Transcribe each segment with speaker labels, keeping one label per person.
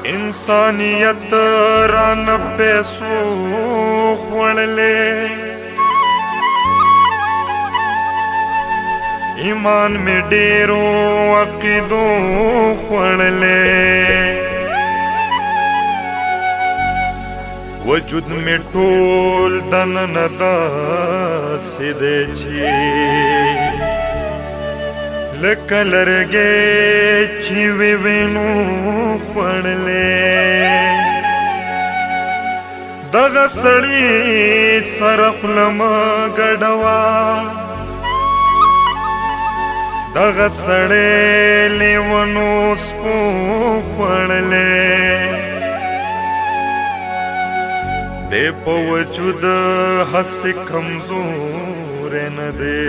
Speaker 1: इंसानियत रान पैसो खोड़ले, ईमान में डेरो अकीदो खोड़ले, वजूद में टोल दन नदा सिदे छी लकलरगे चीवे वेनु खोड़ले, दगा सड़ी सरखलम गड़वा दगा सड़े लेवनो स्पो खोड़ले, दे पवजूद हस कमजोर न दे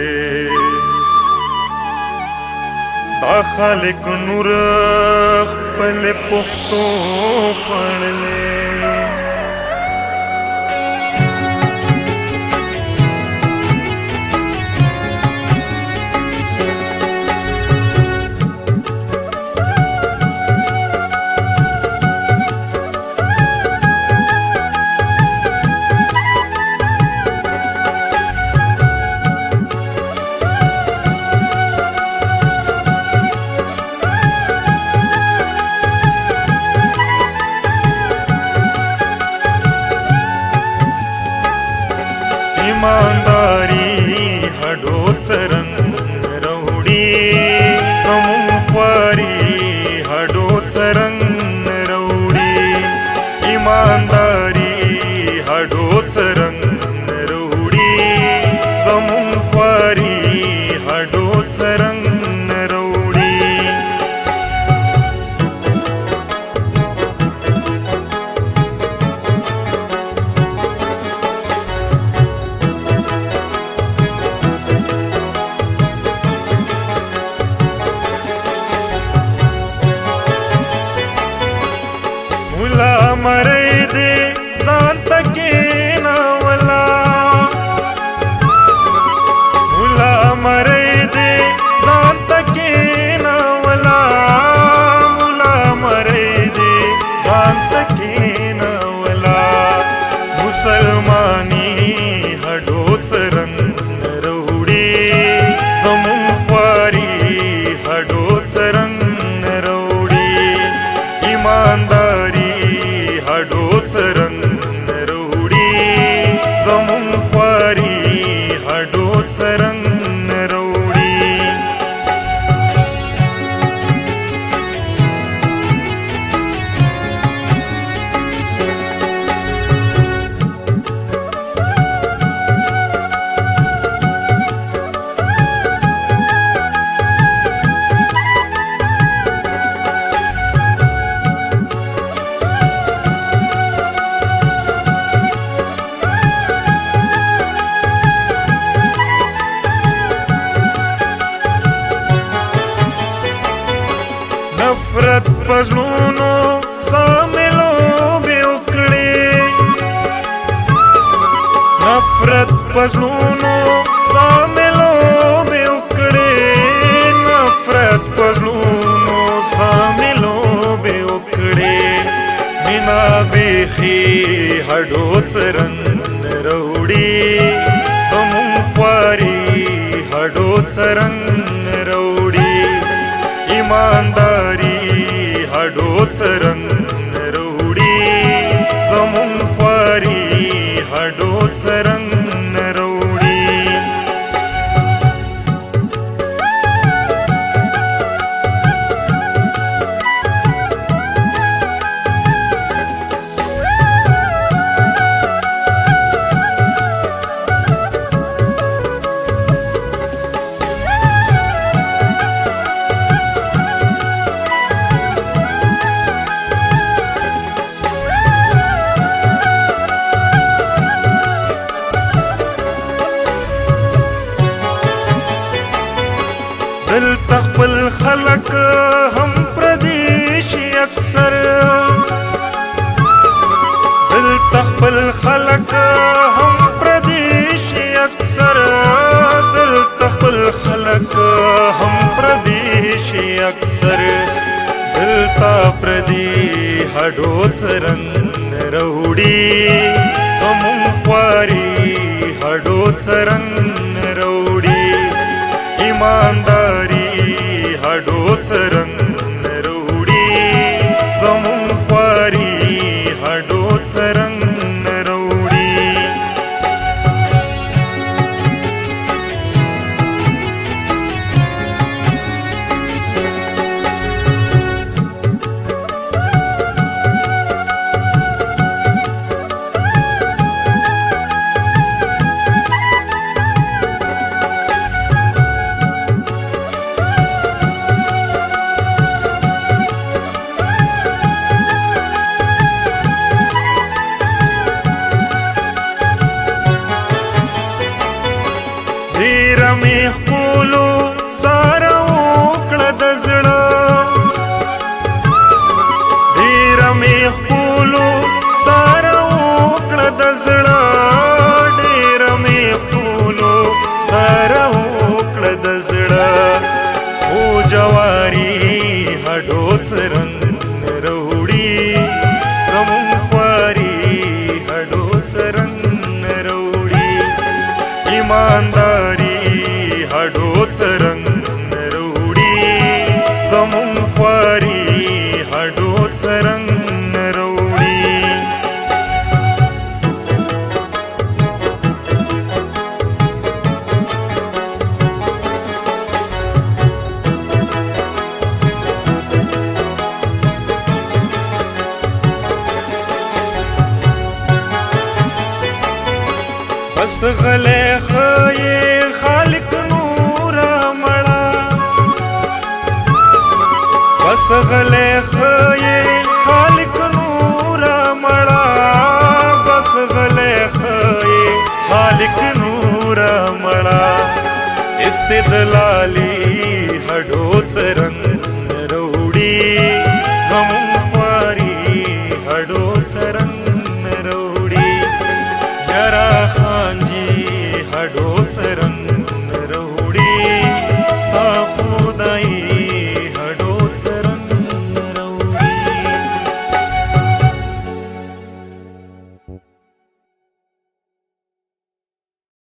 Speaker 1: दा खालिक नूर खपल पुख्तो पड़ले। ईमानदारी हडोच रंग रौडी समुफारी हडोच रंग रौडी, ईमानदारी हडोच रंग रौडी समुफारी हडोच रंग रौडी। मुला मरे दे जान तके नावला, मुला मरे दे जान तके नावला, मुला मरे दे जान तके नावला, मुसलमानी हडोच रंग रौडी समुफारी हडोच रंग रौडी, ईमानदारी हडोच रंग रौडी समुफारी हडोच रंग रौडी। नफरत पजलूनो सामिलो बे उकड़े, नफरत पजलूनो सामिलो बे उकड़े, नफरत पजलूनो सामिलो बे उकड़े, बिना बेखी हडोच रंग रौडी समुफारी हडोच रंग रौडी, ईमानदारी हडोच रंग रौडी समुफारी हडोच रंग रौडी। दिल तख्पल खलक हम प्रदेशी अक्सर, दिल तख्पल खलक हम प्रदेशी अक्सर, दिल तख्पल खलक हम प्रदेशी अक्सर, दिल ता प्रदी هډوڅ رنګ وروړي زمون خواري هډوڅ رنګ وروړي ایمانداري هډوڅ رنګ وروړي زمون خواري هډوڅ رنګ وروړي می خپلو ساره وکړه د زړه ډېره می خپلو ساره وکړه د زړه ډېره می خپلو ساره وکړه د زړه خو جواري هډوڅ رنګ وروړي زمون خواري هډوڅ رنګ وروړي ایمانداري هډوڅ رنګ وروړي زمون خواري هډوڅ رنګ وروړي بس غلې خې خالق بس غلې خې خالق نور مړه بس غلې خې خالق نور مړه استدلالي هډوڅ رنګ وروړي